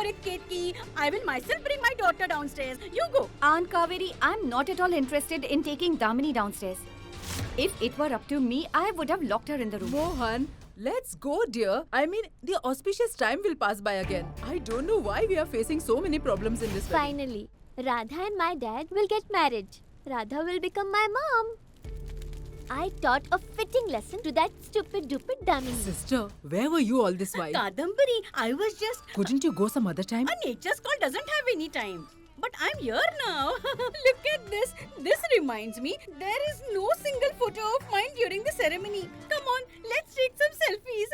it, Ketki. I will myself bring my daughter downstairs. You go. Aunt Kaveri, I'm not at all interested in taking Damini downstairs. If it were up to me, I would have locked her in the room. Mohan, let's go, dear. I mean, the auspicious time will pass by again. I don't know why we are facing so many problems in this wedding. Finally, Radha and my dad will get married. Radha will become my mom. I taught a fitting lesson to that stupid Damini. Sister, where were you all this while? Kadambari, I was just... Couldn't you go some other time? A nature's call doesn't have any time. But I'm here now. Look at this. This reminds me, there is no single photo of mine during the ceremony. Come on, let's take some selfies.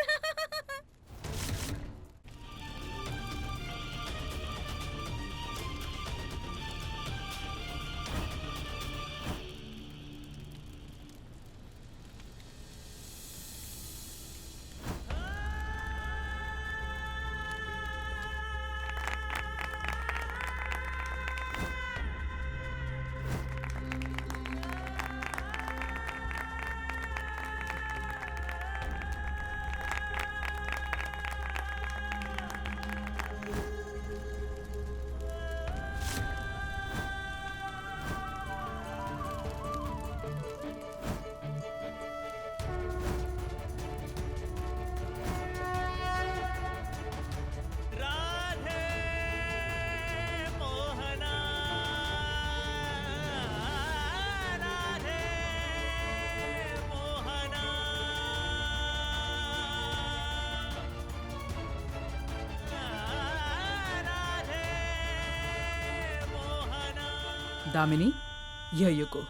Damini, here you go.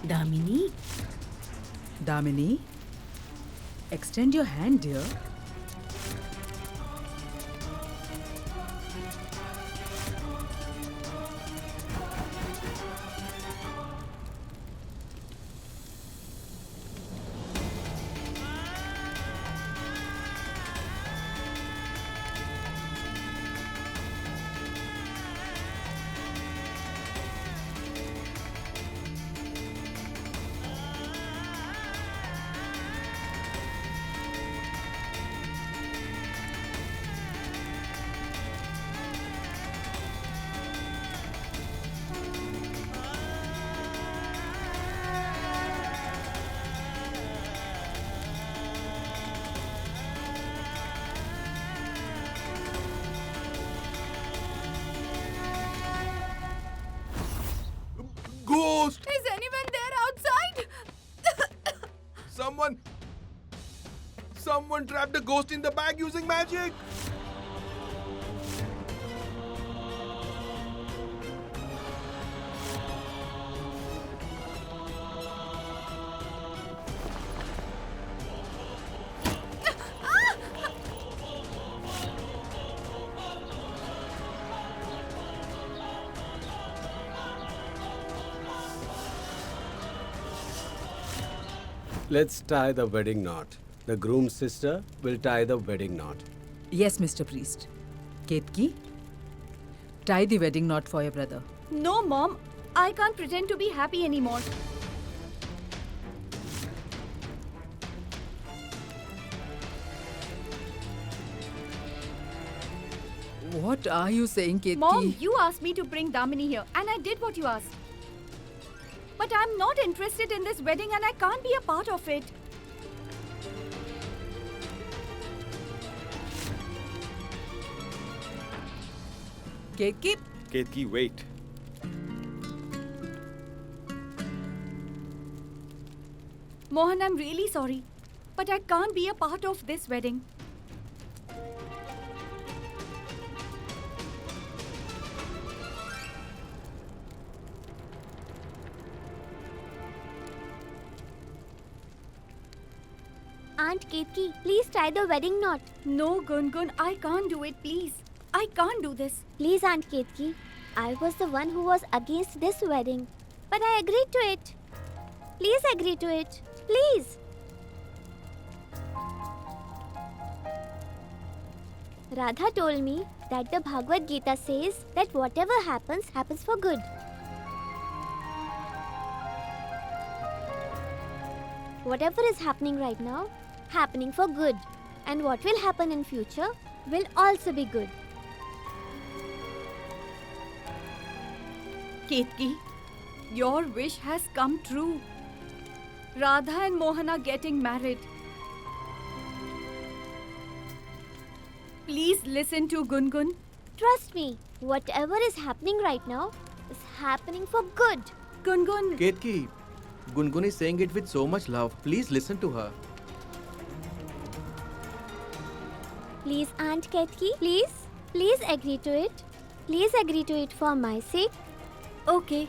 Damini? Damini, extend your hand, dear. Ghost! Is anyone there outside? Someone trapped a ghost in the bag using magic! Let's tie the wedding knot. The groom's sister will tie the wedding knot. Yes, Mr. Priest. Ketki, tie the wedding knot for your brother. No, Mom. I can't pretend to be happy anymore. What are you saying, Ketki? Mom, you asked me to bring Damini here and I did what you asked. But I'm not interested in this wedding and I can't be a part of it. Ketki, Ketki, wait. Mohan, I'm really sorry. But I can't be a part of this wedding. Aunt Ketki, please tie the wedding knot. No, Gungun, I can't do it, please. I can't do this. Please, Aunt Ketki. I was the one who was against this wedding. But I agreed to it. Please agree to it. Please. Radha told me that the Bhagavad Gita says that whatever happens, happens for good. Whatever is happening right now, happening for good. And what will happen in future will also be good. Ketki, your wish has come true. Radha and Mohan are getting married. Please listen to Gungun. Trust me, whatever is happening right now is happening for good. Gungun, Ketki, Gungun is saying it with so much love. Please listen to her. Please, Aunt Ketki, please agree to it. Please agree to it for my sake. okay.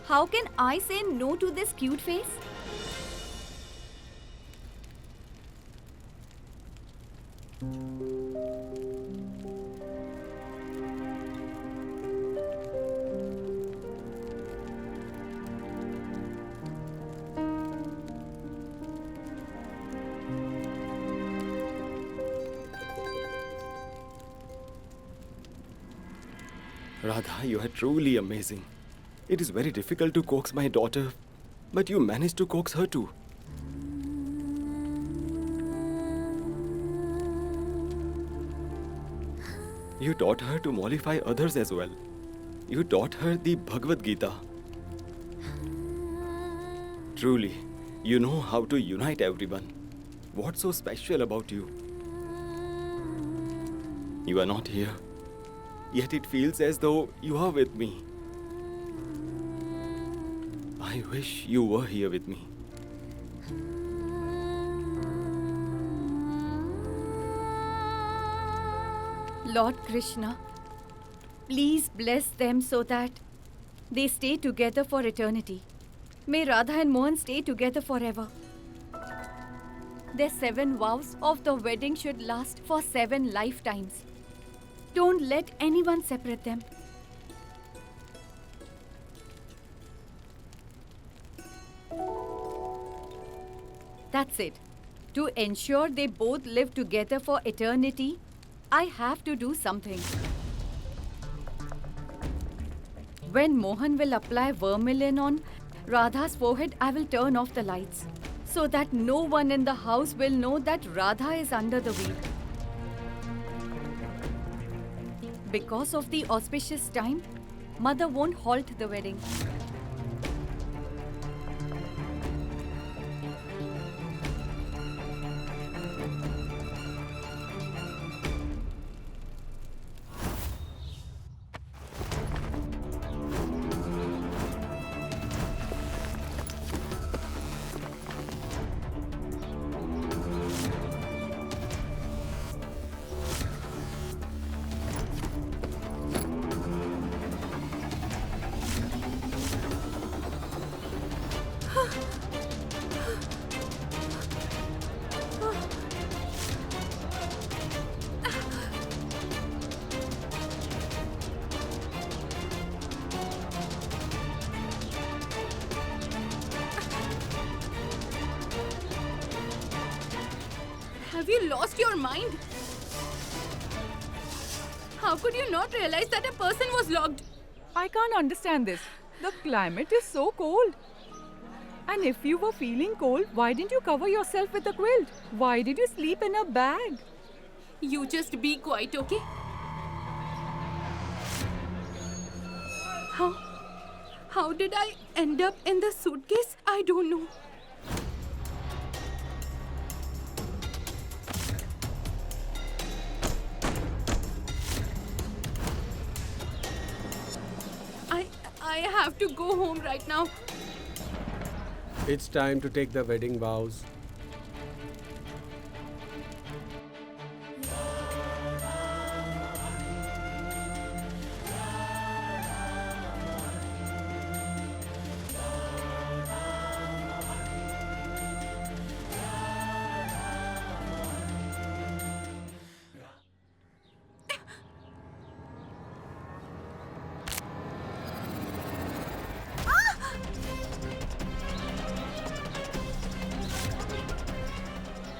How can I say no to this cute face? Radha, you are truly amazing. It is very difficult to coax my daughter, but you managed to coax her too. You taught her to mollify others as well. You taught her the Bhagavad Gita. Truly, you know how to unite everyone. What's so special about you? You are not here. Yet it feels as though you are with me. I wish you were here with me. Lord Krishna, please bless them so that they stay together for eternity. May Radha and Mohan stay together forever. Their 7 vows of the wedding should last for 7 lifetimes. Don't let anyone separate them. That's it. To ensure they both live together for eternity, I have to do something. When Mohan will apply vermilion on Radha's forehead, I will turn off the lights so that no one in the house will know that Radha is under the wheel. Because of the auspicious time, Mother won't halt the wedding. Have you lost your mind? How could you not realize that a person was locked? I can't understand this. The climate is so cold. And if you were feeling cold, why didn't you cover yourself with a quilt? Why did you sleep in a bag? You just be quiet, okay? How did I end up in the suitcase? I don't know. I have to go home right now. It's time to take the wedding vows.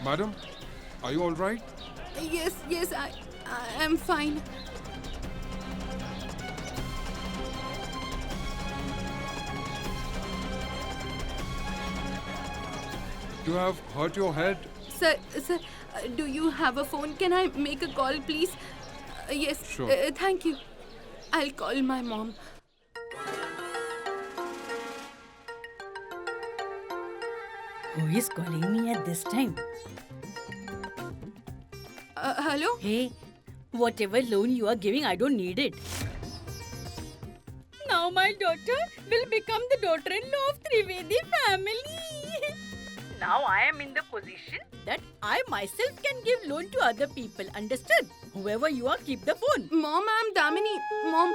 Madam, are you all right? Yes, I'm fine. You have hurt your head. Sir, do you have a phone? Can I make a call, please? Yes. Sure. Thank you. I'll call my mom. Who is calling me at this time? Hello? Hey, whatever loan you are giving, I don't need it. Now my daughter will become the daughter-in-law of Trivedi family. Now I am in the position that I myself can give loan to other people. Understood? Whoever you are, keep the phone. Mom, I'm Damini. Mom.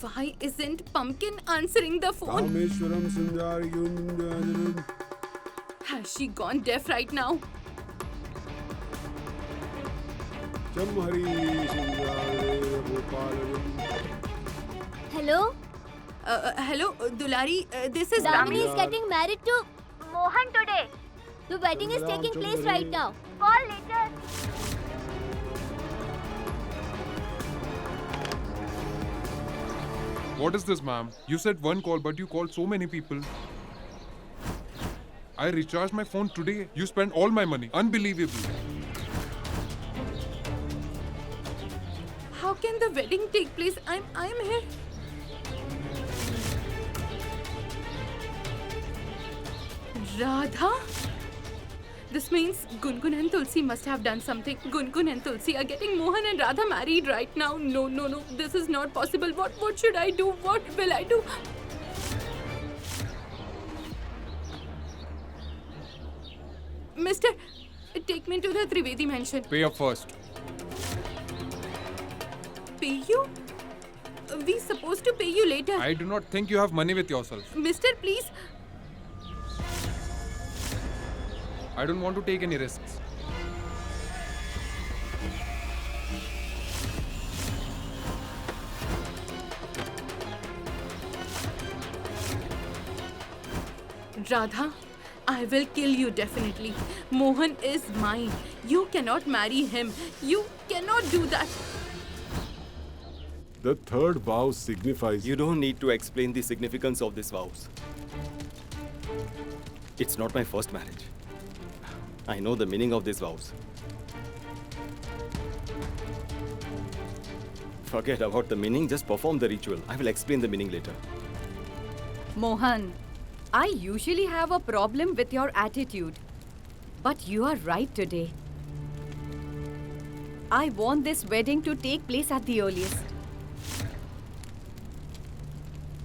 Why isn't Pumpkin answering the phone? Has she gone deaf right now? Hello? Hello, Dulari. This is Damini Damini. is getting married to Mohan today. The wedding is taking place right now. Call later. What is this, ma'am? You said one call, but you called so many people. I recharged my phone today. You spent all my money. Unbelievable. How can the wedding take place? I'm here. Radha? This means Gungun and Tulsi must have done something. Gungun and Tulsi are getting Mohan and Radha married right now. No. This is not possible. What should I do? What will I do? Mister, take me to the Trivedi mansion. Pay up first. Pay you? We supposed to pay you later. I do not think you have money with yourself. Mister, please. I don't want to take any risks. Radha, I will kill you definitely. Mohan is mine. You cannot marry him. You cannot do that. The third vow signifies... You don't need to explain the significance of these vows. It's not my first marriage. I know the meaning of these vows. Forget about the meaning, just perform the ritual. I will explain the meaning later. Mohan, I usually have a problem with your attitude. But you are right today. I want this wedding to take place at the earliest.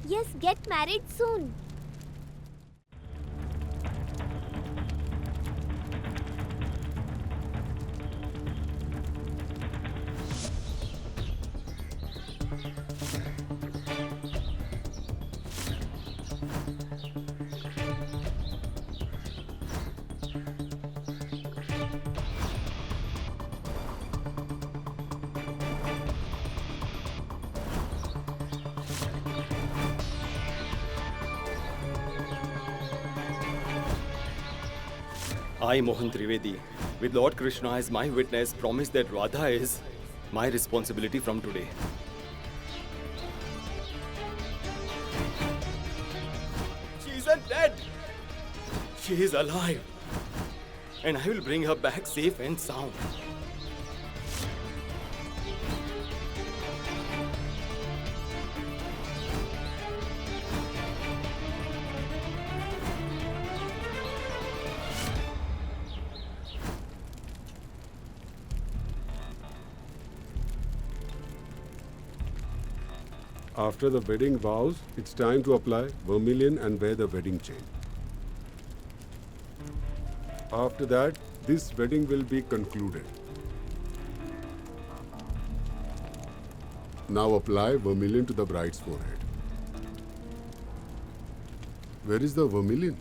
Yes, get married soon. I, Mohan Trivedi, with Lord Krishna as my witness, promise that Radha is my responsibility from today. She isn't dead. She is alive. And I will bring her back safe and sound. After the wedding vows, it's time to apply vermilion and wear the wedding chain. After that, this wedding will be concluded. Now apply vermilion to the bride's forehead. Where is the vermilion?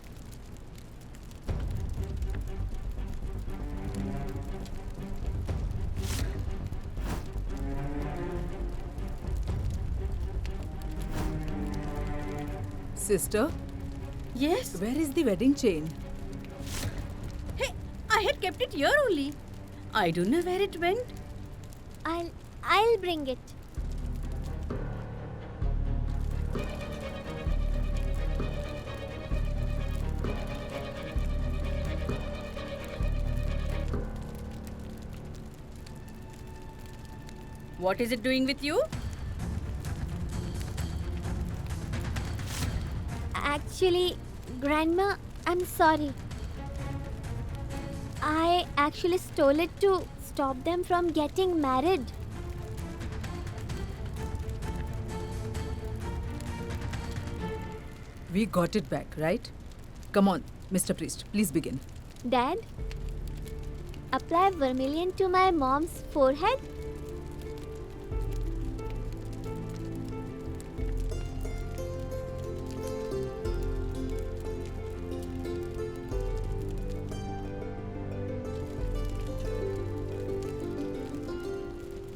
Sister, Yes. where is the wedding chain? Hey, I had kept it here only. I don't know where it went. I'll bring it. What is it doing with you? Actually, Grandma, I'm sorry. I actually stole it to stop them from getting married. We got it back, right? Come on, Mr. Priest, please begin. Dad, apply vermilion to my mom's forehead.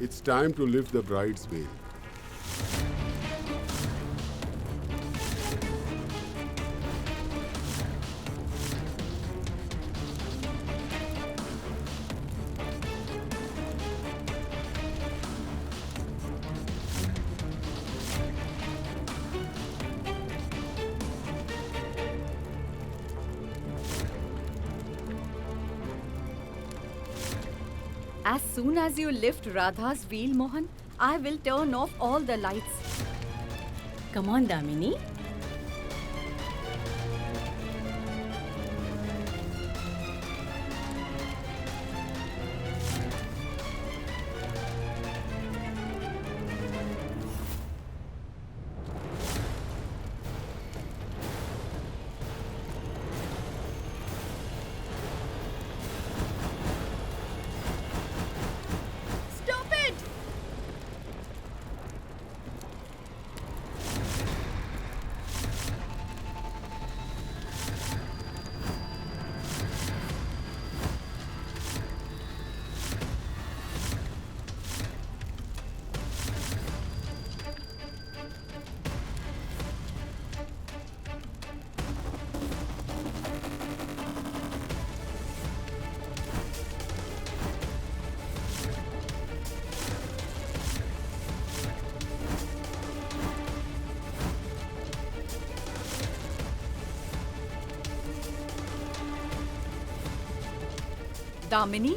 It's time to lift the bride's veil. As soon as you lift Radha's veil, Mohan, I will turn off all the lights. Come on, Damini. Stop it! Damini?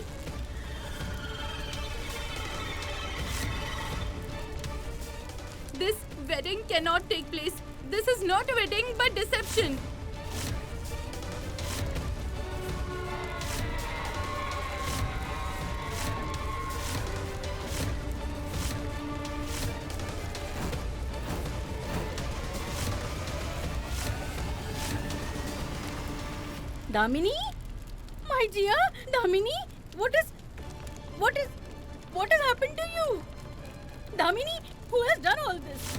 This wedding cannot take place. This is not a wedding but deception. Damini? My dear, Damini, what has happened to you? Damini, who has done all this?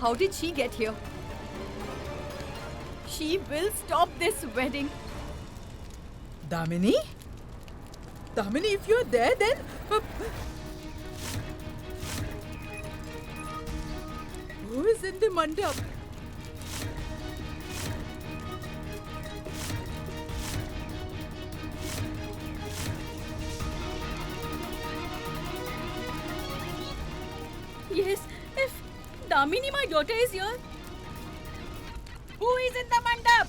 How did she get here? She will stop this wedding. Damini? Damini, if you're there, then. Who is in the mandap? Yes, if Damini, my daughter, is here. Who is in the mandap?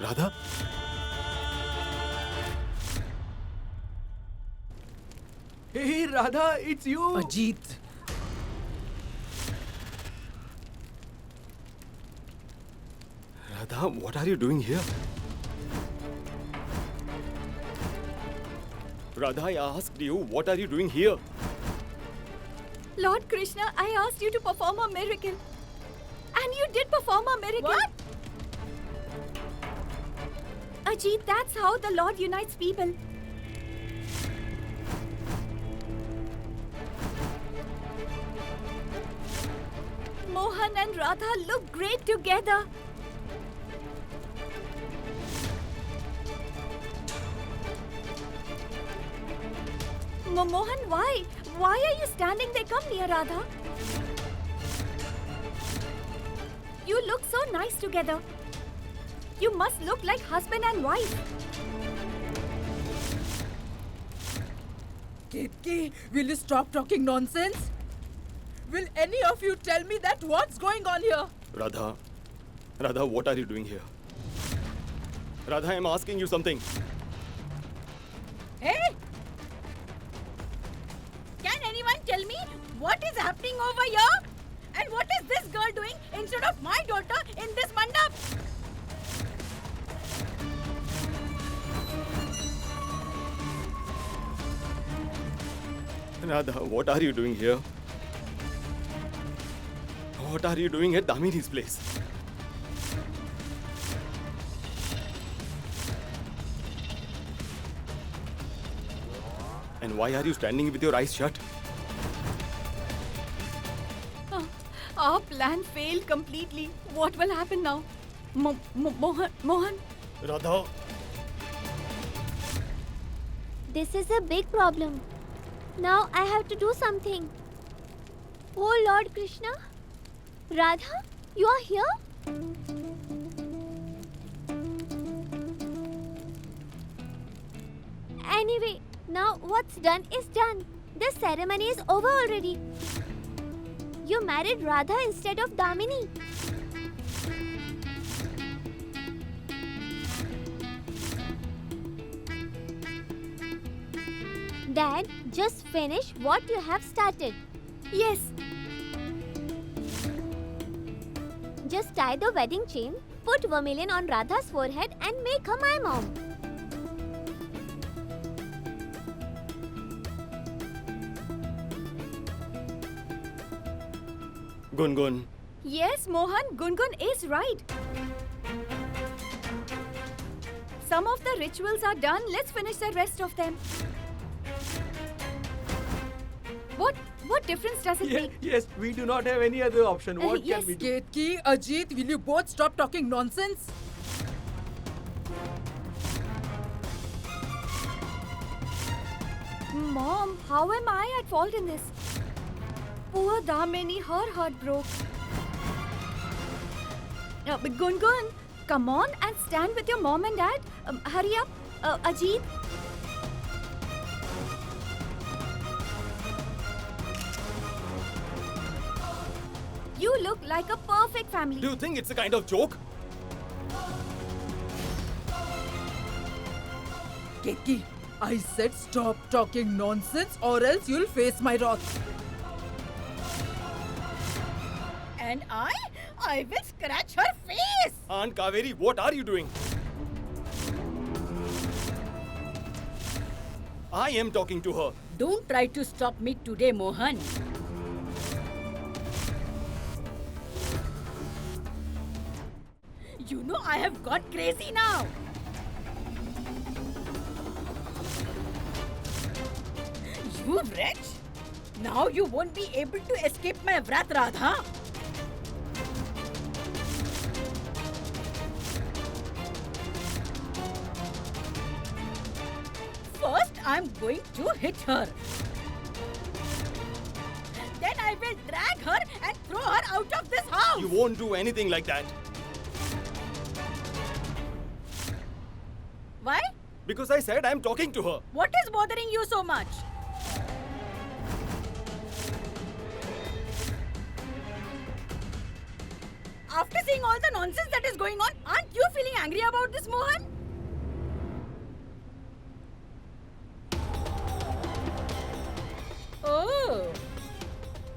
Radha? Hey, Radha, it's you. Ajit. Radha, what are you doing here? Radha, I asked you, what are you doing here? Lord Krishna, I asked you to perform a miracle. And you did perform a miracle. What? Ajit, that's how the Lord unites people. Mohan and Radha look great together. Mohan, why? Why are you standing there? Come near, Radha. You look so nice together. You must look like husband and wife. Ketki, will you stop talking nonsense? Will any of you tell me that what's going on here? Radha, Radha, what are you doing here? Radha, I'm asking you something. Hey! Can anyone tell me what is happening over here? And what is this girl doing instead of my daughter in this mandap? Radha, what are you doing here? What are you doing at Damini's place? And why are you standing with your eyes shut? Our plan failed completely. What will happen now? Mohan? Radha! This is a big problem. Now I have to do something. Oh Lord Krishna. Radha, you are here? Anyway, now what's done is done. The ceremony is over already. You married Radha instead of Damini. Dad, just finish what you have started. Yes. Just tie the wedding chain, put vermilion on Radha's forehead and make her my mom. Gungun. Yes, Mohan, Gungun is right. Some of the rituals are done. Let's finish the rest of them. What difference does it make? Yes, we do not have any other option. What yes. can we do? Ketki, Ajit, will you both stop talking nonsense? Mom, how am I at fault in this? Poor Damini, her heart broke. But Gungun, come on and stand with your mom and dad. Hurry up. Ajit. You look like a perfect family. Do you think it's a kind of joke? Ketki, I said stop talking nonsense or else you'll face my wrath. And I will scratch her face! Aunt Kaveri, what are you doing? I am talking to her. Don't try to stop me today, Mohan. You know I have got crazy now. You wretch! Now you won't be able to escape my wrath, Radha. First, I'm going to hit her. Then I will drag her and throw her out of this house. You won't do anything like that. Why? Because I said I'm talking to her. What is bothering you so much? after seeing all the nonsense that is going on, aren't you feeling angry about this, Mohan? Oh.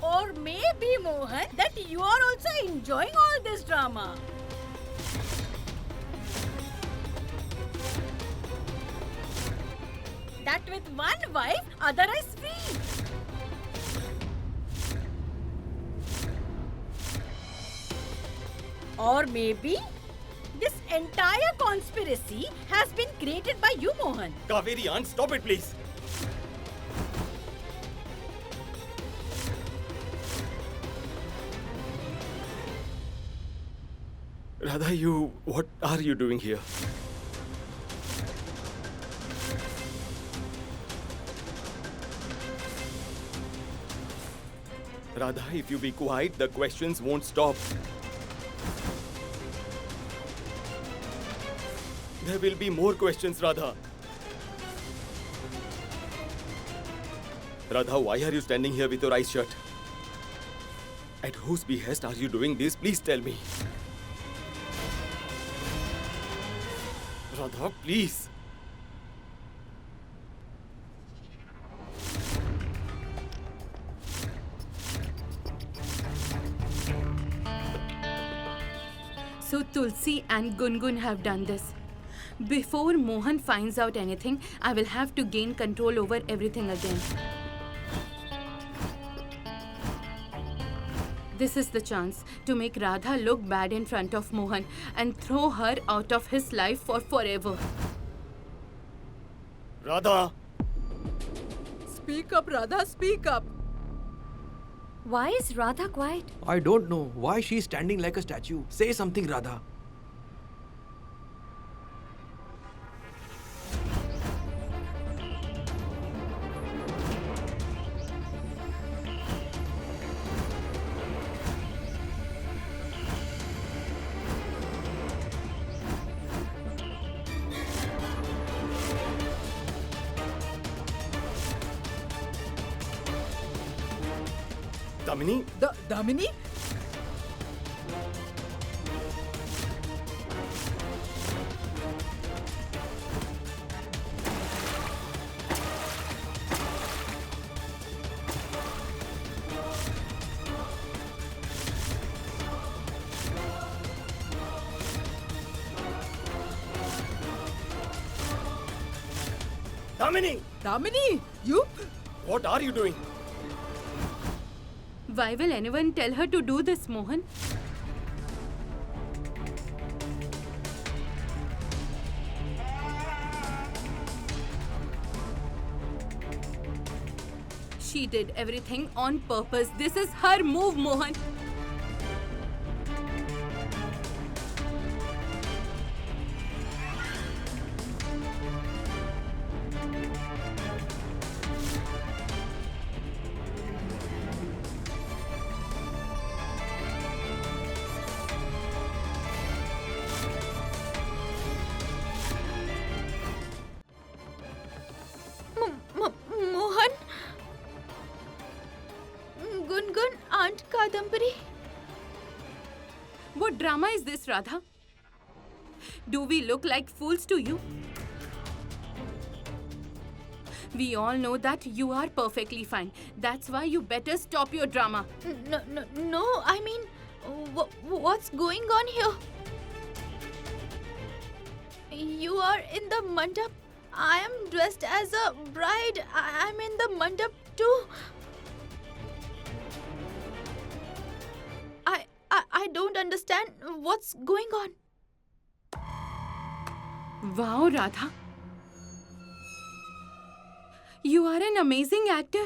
Or maybe, Mohan, that you are also enjoying all this drama. That with one wife, other is free. Or maybe this entire conspiracy has been created by you, Mohan. Kaveri aunt, stop it please. Radha, what are you doing here? Radha, if you be quiet, the questions won't stop. There will be more questions, Radha. Radha, why are you standing here with your eyes shut? At whose behest are you doing this? Please tell me. Radha, please. So Tulsi and Gungun have done this. Before Mohan finds out anything, I will have to gain control over everything again. This is the chance to make Radha look bad in front of Mohan and throw her out of his life for forever. Radha! Speak up, Radha, speak up. Why is Radha quiet? I don't know why she's standing like a statue. Say something, Radha. Damini? Damini? Damini! Damini, you? What are you doing? Why will anyone tell her to do this, Mohan? She did everything on purpose. This is her move, Mohan. Mohan? Gungun, Aunt Kadambari. What drama is this, Radha? Do we look like fools to you? We all know that you are perfectly fine. That's why you better stop your drama. No, I mean, what's going on here? You are in the mandap. I am dressed as a bride. I'm in the mandap too. I don't understand what's going on. Wow, Radha. You are an amazing actor.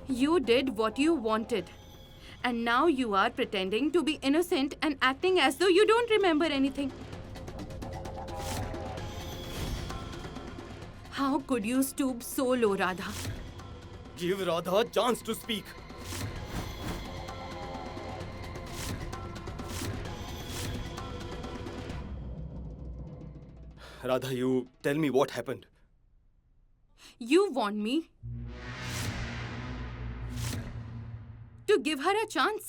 You did what you wanted. And now you are pretending to be innocent and acting as though you don't remember anything. How could you stoop so low, Radha? Give Radha a chance to speak. Radha, you tell me what happened. You want me to give her a chance.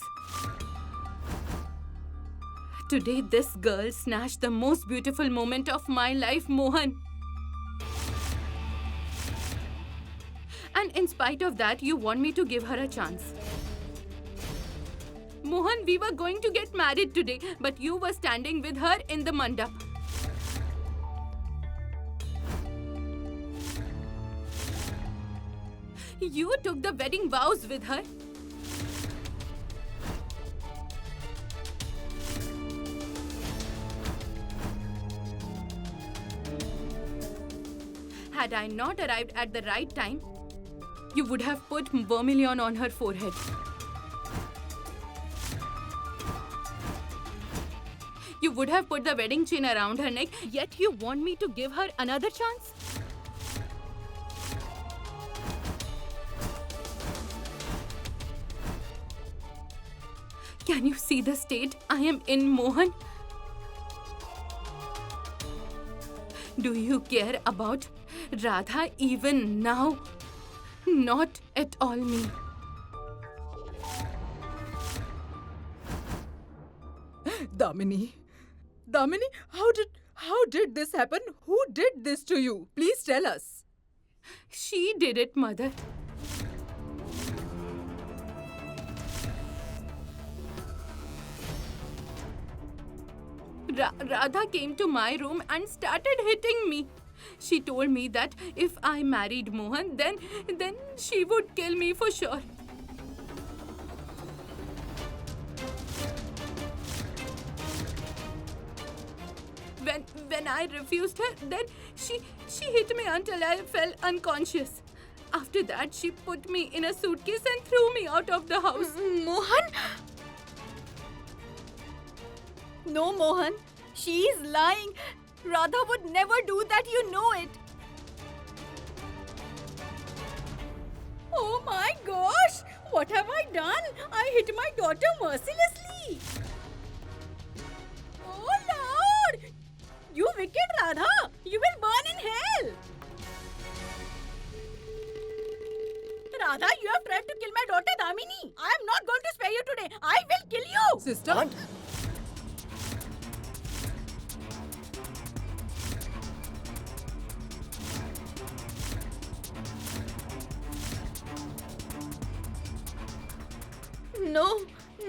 Today, this girl snatched the most beautiful moment of my life, Mohan. And in spite of that, you want me to give her a chance. Mohan, we were going to get married today, but you were standing with her in the mandap. You took the wedding vows with her. Had I not arrived at the right time, you would have put vermilion on her forehead. You would have put the wedding chain around her neck, yet you want me to give her another chance? Can you see the state I am in, Mohan? Do you care about Radha even now? Not at all me. Damini. Damini, how did this happen? Who did this to you? Please tell us. She did it, mother. Radha came to my room and started hitting me. She told me that if I married Mohan, then she would kill me for sure. When I refused her, then she hit me until I fell unconscious. After that, she put me in a suitcase and threw me out of the house. Mohan? No, Mohan. She is lying. Radha would never do that, you know it. Oh my gosh! What have I done? I hit my daughter mercilessly. Oh Lord! You wicked Radha! You will burn in hell! Radha, you have tried to kill my daughter Damini. I am not going to spare you today. I will kill you! Sister? Aunt!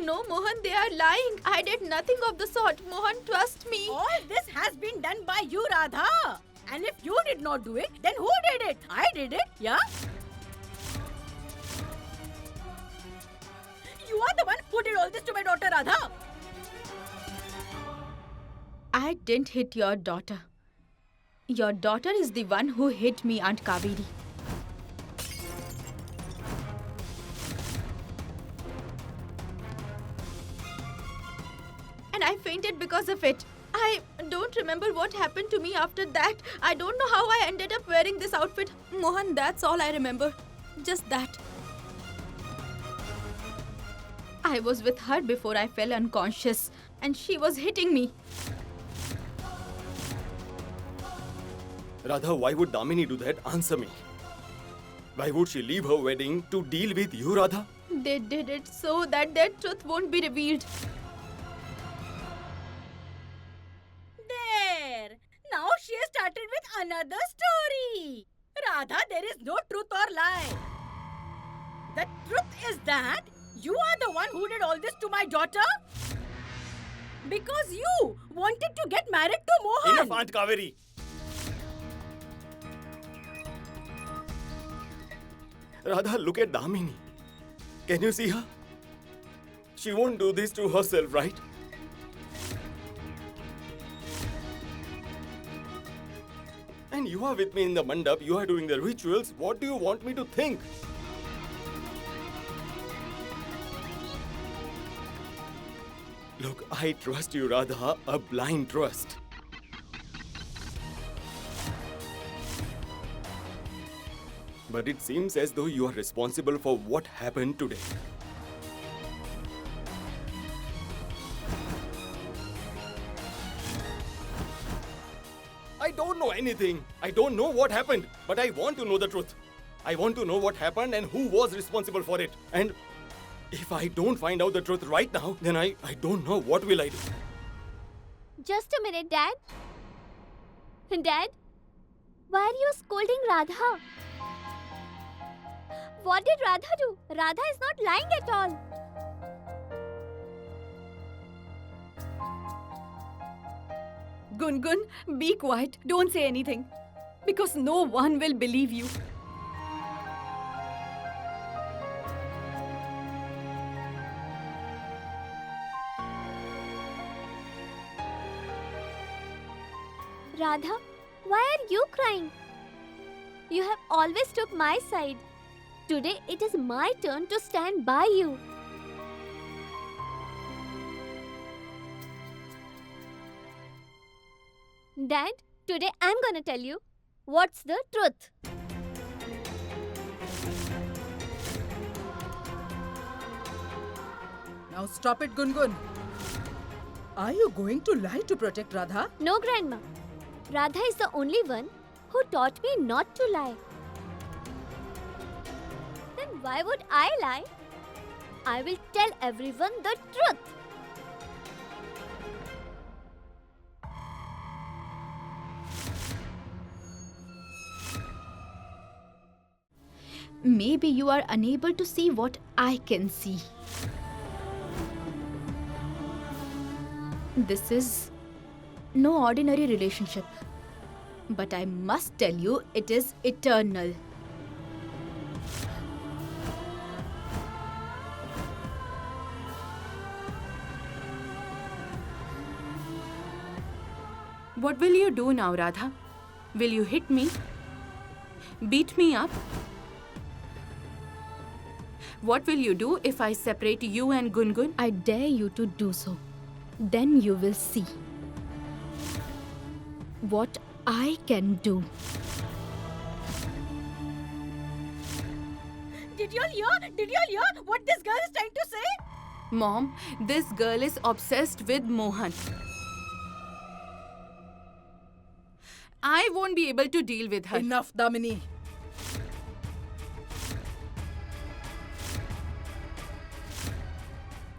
No, Mohan, they are lying. I did nothing of the sort. Mohan, trust me. All this has been done by you, Radha. And if you did not do it, then who did it? I did it, yeah? You are the one who did all this to my daughter, Radha. I didn't hit your daughter. Your daughter is the one who hit me, Aunt Kaveri. And I fainted because of it. I don't remember what happened to me after that. I don't know how I ended up wearing this outfit. Mohan, that's all I remember. Just that. I was with her before I fell unconscious, and she was hitting me. Radha, why would Damini do that? Answer me. Why would she leave her wedding to deal with you, Radha? They did it so that their truth won't be revealed. There. Now she has started with another story. Radha, there is no truth or lie. The truth is that you are the one who did all this to my daughter. Because you wanted to get married to Mohan. Enough, Aunt Kaveri. Radha, look at Damini. Can you see her? She won't do this to herself, right? And you are with me in the mandap, you are doing the rituals. What do you want me to think? Look, I trust you, Radha, a blind trust. But it seems as though you are responsible for what happened today. I don't know anything. I don't know what happened, but I want to know the truth. I want to know what happened and who was responsible for it. And if I don't find out the truth right now, then I don't know what will I do. Just a minute, Dad. Dad, why are you scolding Radha? What did Radha do? Radha is not lying at all. Gungun, be quiet. Don't say anything. Because no one will believe you. Radha, why are you crying? You have always took my side. Today it is my turn to stand by you. Dad, today I'm gonna tell you what's the truth. Now stop it, Gungun. Are you going to lie to protect Radha? No, Grandma. Radha is the only one who taught me not to lie. Then why would I lie? I will tell everyone the truth. Maybe you are unable to see what I can see. This is no ordinary relationship. But I must tell you, it is eternal. What will you do now, Radha? Will you hit me? Beat me up? What will you do if I separate you and Gungun? I dare you to do so. Then you will see what I can do. Did you all hear? Did you all hear what this girl is trying to say? Mom, this girl is obsessed with Mohan. I won't be able to deal with her. Enough, Damini.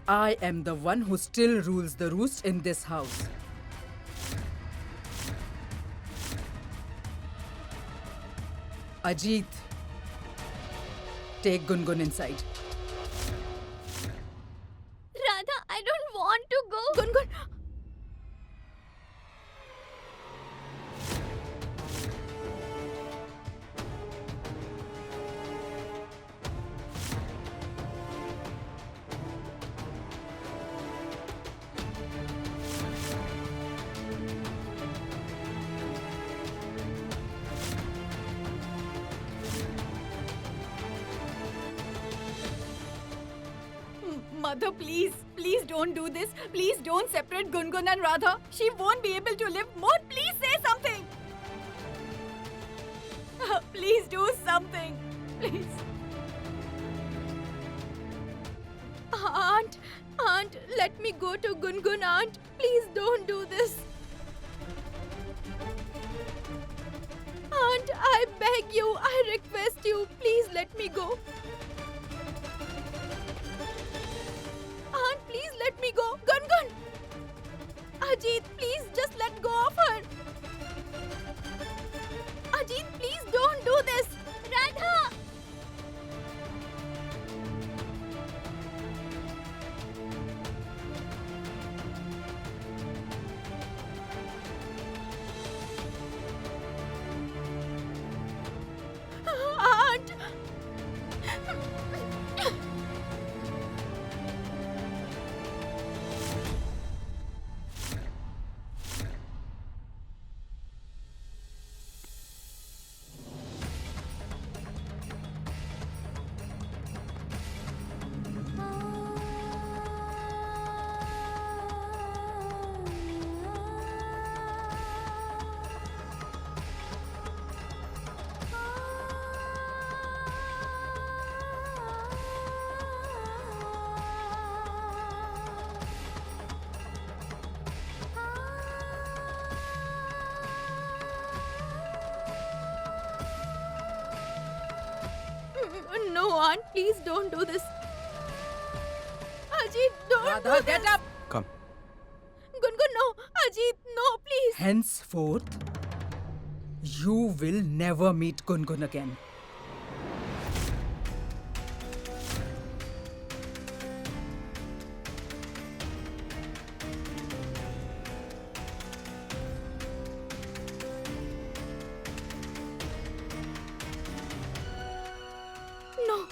I am the one who still rules the roost in this house. Ajit, take Gungun inside. Radha, I don't want to go. Gungun! Mother, please, please don't do this. Please don't separate Gungun and Radha. She won't be able to live more. Please say something. Please do something. Please. Aunt, let me go to Gungun, Aunt. Please don't do this. Aunt, I beg you, I request you, please let me go. Aunt, please let me go. Gungun! Ajit, please just let go of her. Ajit, please don't do this. Radha! Aunt! No, Aunt, please don't do this. Ajit, don't Radha, do get this. up! Come. Gungun, no. Ajit, no, please. Henceforth, you will never meet Gungun again. No,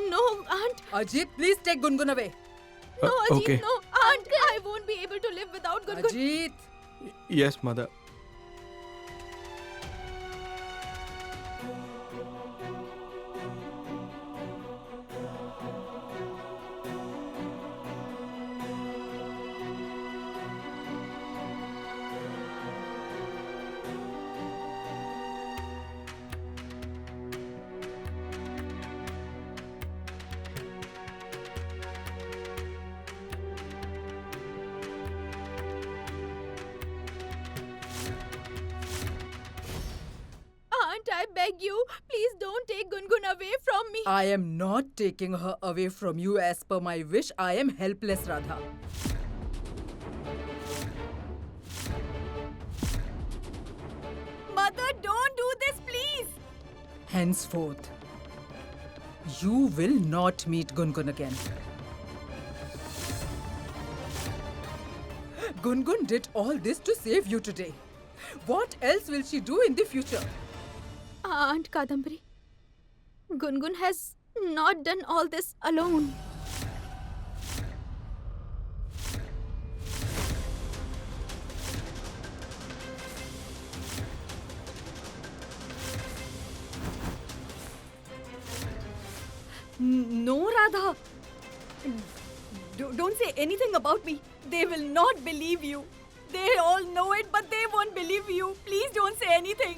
no, Aunt. Ajit, please take Gungun away. No, Ajit, okay. no. Aunt, I won't be able to live without Gungun. Ajit. Yes, mother. Aunt, I beg you, please don't take Gungun away from me. I am not taking her away from you as per my wish. I am helpless, Radha. Mother, don't do this, please. Henceforth, you will not meet Gungun again. Gungun did all this to save you today. What else will she do in the future? Aunt Kadambari, Gungun has not done all this alone. No, Radha. Don't say anything about me. They will not believe you. They all know it, but they won't believe you. Please don't say anything.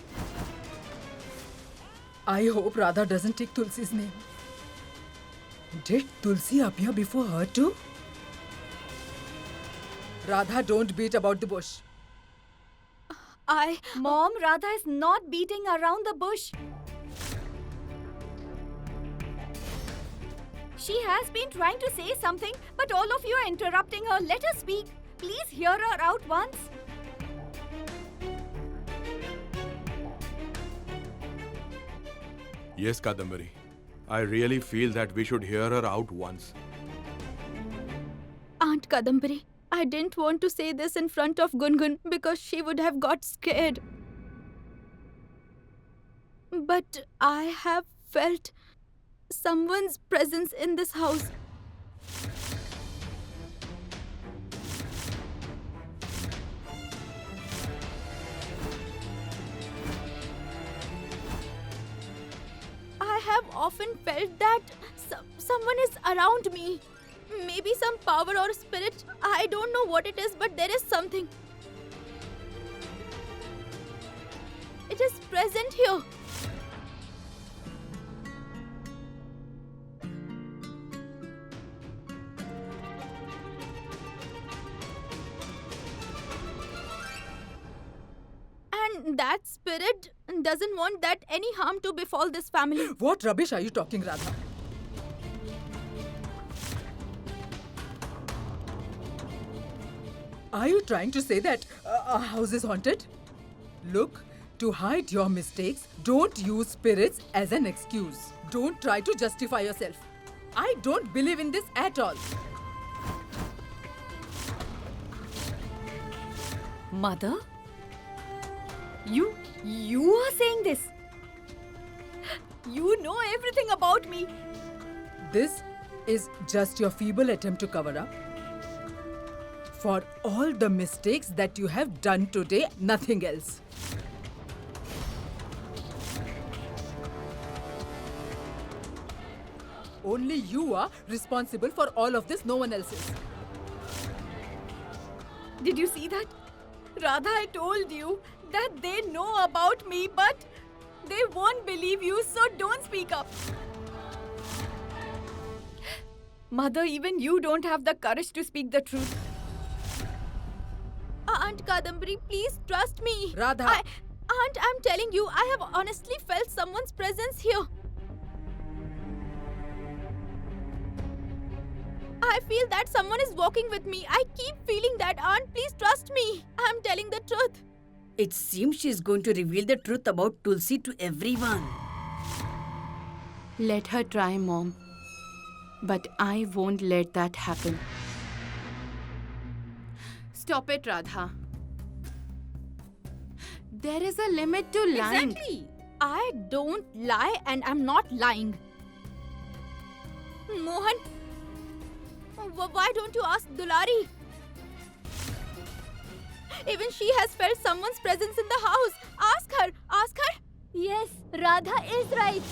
I hope Radha doesn't take Tulsi's name. Did Tulsi appear before her too? Radha, don't beat about the bush. Mom, Radha is not beating around the bush. She has been trying to say something, but all of you are interrupting her. Let her speak. Please hear her out once. Yes, Kadambari. I really feel that we should hear her out once. Aunt Kadambari, I didn't want to say this in front of Gungun because she would have got scared. But I have felt someone's presence in this house. I have often felt that someone is around me. Maybe some power or spirit. I don't know what it is, but there is something. It is present here. And that spirit doesn't want that any harm to befall this family. What rubbish are you talking, Radha? Are you trying to say that our house is haunted? Look, to hide your mistakes, don't use spirits as an excuse. Don't try to justify yourself. I don't believe in this at all. Mother? You are saying this? You know everything about me. This is just your feeble attempt to cover up. For all the mistakes that you have done today, nothing else. Only you are responsible for all of this, no one else is. Did you see that? Radha, I told you that they know about me, but they won't believe you, so don't speak up. Mother, even you don't have the courage to speak the truth. Aunt Kadambari, please trust me. Radha. Aunt, I'm telling you, I have honestly felt someone's presence here. I I feel that someone is walking with me. I keep feeling that, Aunt. Please trust me. I'm telling the truth. It seems she's going to reveal the truth about Tulsi to everyone. Let her try, Mom. But I won't let that happen. Stop it, Radha. There is a limit to lying. Exactly. I don't lie and I'm not lying. Mohan, why don't you ask Dulari? Even she has felt someone's presence in the house. Ask her. Ask her. Yes, Radha is right.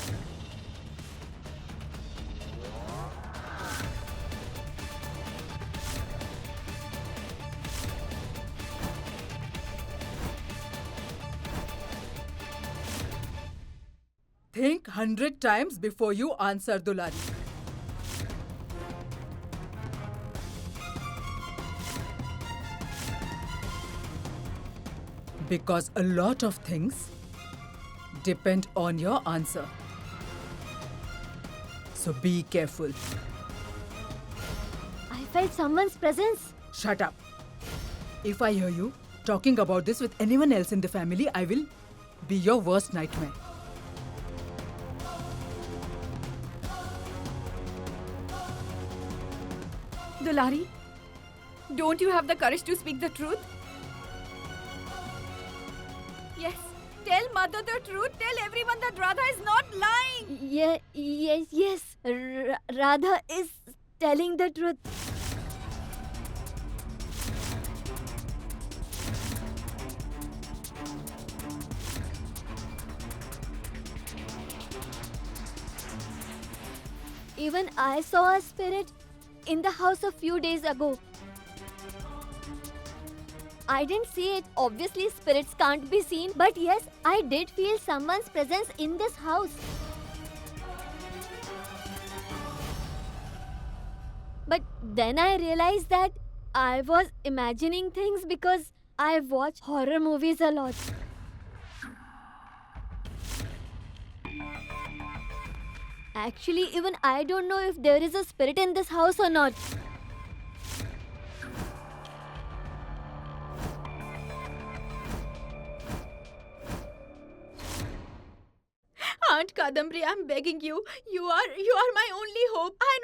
Think 100 times before you answer, Dulari. Because a lot of things depend on your answer. So be careful. I felt someone's presence. Shut up. If I hear you talking about this with anyone else in the family, I will be your worst nightmare. Dulari, don't you have the courage to speak the truth? Yes, tell mother the truth. Tell everyone that Radha is not lying. Yes. Radha is telling the truth. Even I saw a spirit in the house a few days ago. I didn't see it. Obviously, spirits can't be seen. But yes, I did feel someone's presence in this house. But then I realized that I was imagining things because I watch horror movies a lot. Actually, even I don't know if there is a spirit in this house or not. Aunt Kadambari, I'm begging you. You are my only hope. I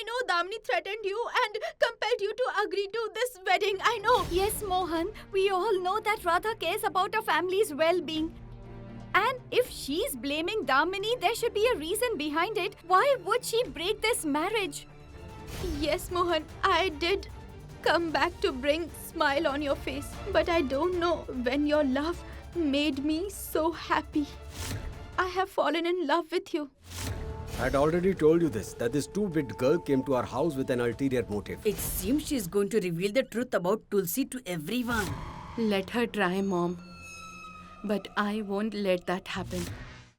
know Damini threatened you and compelled you to agree to this wedding. I know. Yes, Mohan. We all know that Radha cares about our family's well-being. And if she's blaming Damini, there should be a reason behind it. Why would she break this marriage? Yes, Mohan, I did come back to bring smile on your face. But I don't know when your love made me so happy. I have fallen in love with you. I'd already told you this, that this two-bit girl came to our house with an ulterior motive. It seems she's going to reveal the truth about Tulsi to everyone. Let her try, Mom. But I won't let that happen.